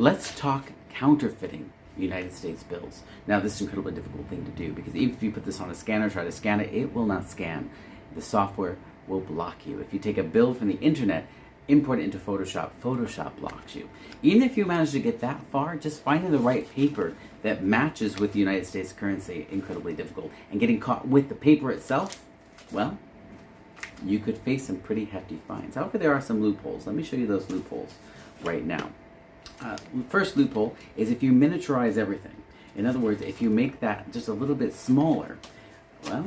Let's talk counterfeiting United States bills. Now, this is an incredibly difficult thing to do because even if you put this on a scanner, try to scan it, it will not scan. The software will block you. If you take a bill from the internet, import it into Photoshop, Photoshop blocks you. Even if you manage to get that far, just finding the right paper that matches with the United States currency, incredibly difficult. And getting caught with the paper itself, well, you could face some pretty hefty fines. However, there are some loopholes. Let me show you those loopholes right now. First loophole is if you miniaturize everything. In other words, if you make that just a little bit smaller, well,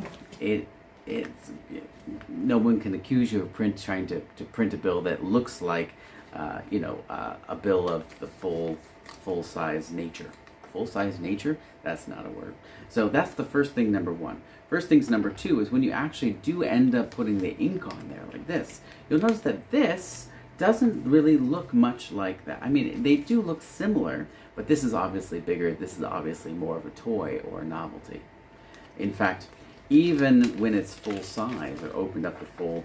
no one can accuse you of trying to print a bill that looks like, a bill of the full-size nature. Full-size nature? That's not a word. So that's the first thing, number one. First things number two is when you actually do end up putting the ink on there like this, you'll notice that this doesn't really look much like that. I mean, they do look similar, but this is obviously bigger. This is obviously more of a toy or a novelty. In fact, even when it's full size or opened up to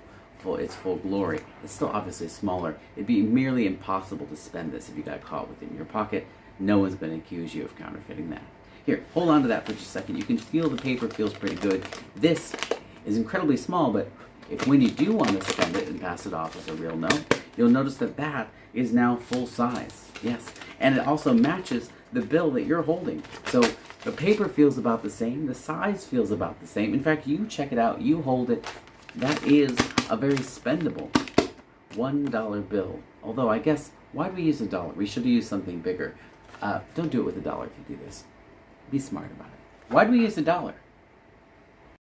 its full glory, it's still obviously smaller. It'd be merely impossible to spend this if you got caught within your pocket. No one's going to accuse you of counterfeiting that. Here, hold on to that for just a second. You can feel the paper feels pretty good. This is incredibly small, but when you do want to spend it and pass it off as a real note, you'll notice that that is now full size. Yes, and it also matches the bill that you're holding. So the paper feels about the same, the size feels about the same. In fact, you check it out, you hold it. That is a very spendable $1 bill. Although I guess, why do we use $1? We should have used something bigger. Don't do it with $1 if you do this. Be smart about it. Why do we use $1?